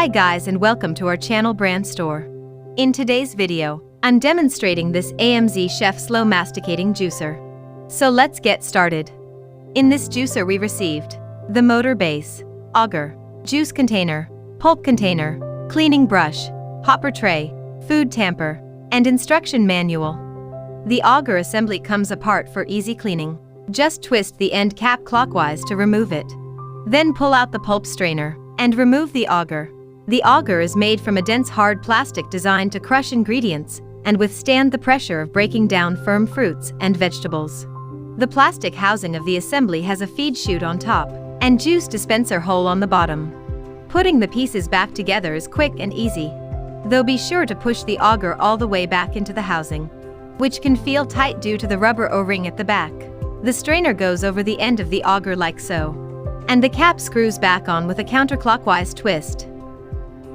Hi guys, and welcome to our channel brand store. In today's video, I'm demonstrating this AMZCHEF Slow Masticating Juicer. So let's get started. In this juicer we received the motor base, auger, juice container, pulp container, cleaning brush, hopper tray, food tamper, and instruction manual. The auger assembly comes apart for easy cleaning. Just twist the end cap clockwise to remove it. Then pull out the pulp strainer and remove the auger. The auger is made from a dense hard plastic designed to crush ingredients and withstand the pressure of breaking down firm fruits and vegetables. The plastic housing of the assembly has a feed chute on top and juice dispenser hole on the bottom. Putting the pieces back together is quick and easy, though be sure to push the auger all the way back into the housing, which can feel tight due to the rubber O-ring at the back. The strainer goes over the end of the auger like so, and the cap screws back on with a counterclockwise twist.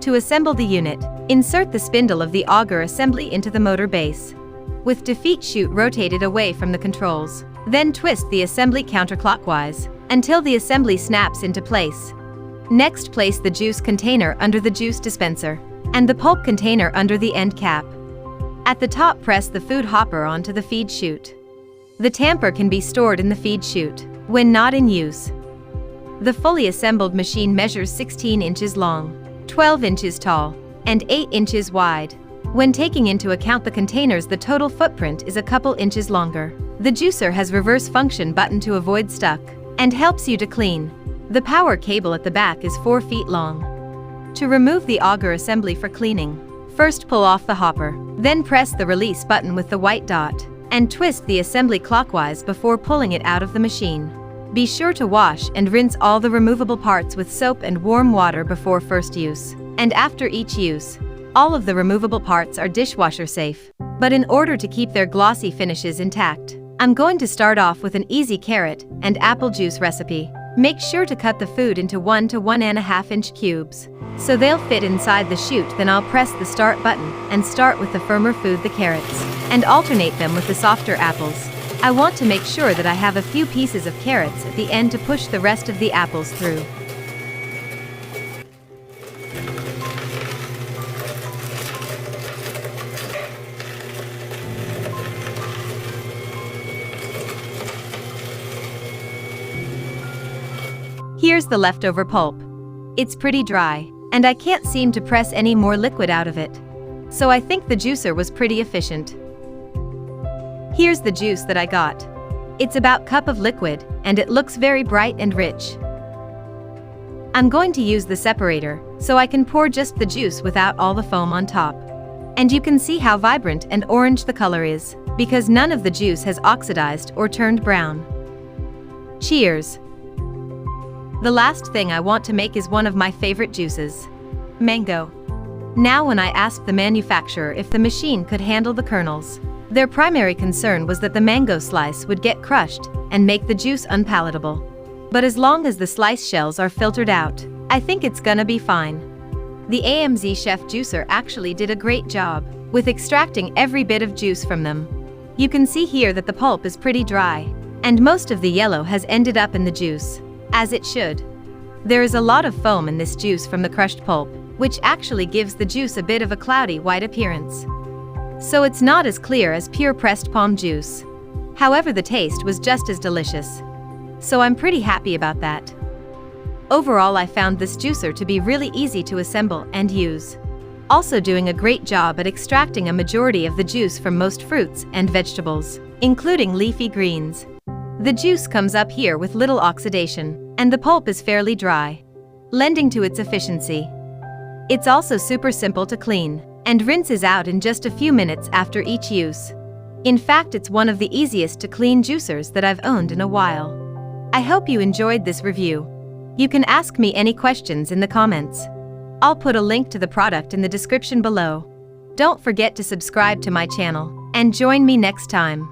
To assemble the unit, insert the spindle of the auger assembly into the motor base, with the feed chute rotated away from the controls. Then twist the assembly counterclockwise until the assembly snaps into place. Next, place the juice container under the juice dispenser and the pulp container under the end cap. At the top, press the food hopper onto the feed chute. The tamper can be stored in the feed chute when not in use. The fully assembled machine measures 16 inches long, 12 inches tall, and 8 inches wide. When taking into account the containers, the total footprint is a couple inches longer. The juicer has reverse function button to avoid stuck and helps you to clean. The power cable at the back is 4 feet long. To remove the auger assembly for cleaning, first pull off the hopper, then press the release button with the white dot and twist the assembly clockwise before pulling it out of the machine. Be sure to wash and rinse all the removable parts with soap and warm water before first use and after each use. All of the removable parts are dishwasher safe, but in order to keep their glossy finishes intact, I'm going to start off with an easy carrot and apple juice recipe. Make sure to cut the food into 1 to 1.5 inch cubes, so they'll fit inside the chute. Then I'll press the start button and start with the firmer food, the carrots, and alternate them with the softer apples. I want to make sure that I have a few pieces of carrots at the end to push the rest of the apples through. Here's the leftover pulp. It's pretty dry, and I can't seem to press any more liquid out of it. So I think the juicer was pretty efficient. Here's the juice that I got. It's about cup of liquid, and it looks very bright and rich. I'm going to use the separator, so I can pour just the juice without all the foam on top. And you can see how vibrant and orange the color is, because none of the juice has oxidized or turned brown. Cheers! The last thing I want to make is one of my favorite juices, mango. Now, when I asked the manufacturer if the machine could handle the kernels, their primary concern was that the mango slice would get crushed and make the juice unpalatable. But as long as the slice shells are filtered out, I think it's gonna be fine. The AMZCHEF juicer actually did a great job with extracting every bit of juice from them. You can see here that the pulp is pretty dry, and most of the yellow has ended up in the juice, as it should. There is a lot of foam in this juice from the crushed pulp, which actually gives the juice a bit of a cloudy white appearance. So it's not as clear as pure pressed palm juice. However, the taste was just as delicious. So I'm pretty happy about that. Overall, I found this juicer to be really easy to assemble and use, also doing a great job at extracting a majority of the juice from most fruits and vegetables, including leafy greens. The juice comes up here with little oxidation, and the pulp is fairly dry, lending to its efficiency. It's also super simple to clean, and rinses out in just a few minutes after each use. In fact, it's one of the easiest to clean juicers that I've owned in a while. I hope you enjoyed this review. You can ask me any questions in the comments. I'll put a link to the product in the description below. Don't forget to subscribe to my channel, and join me next time.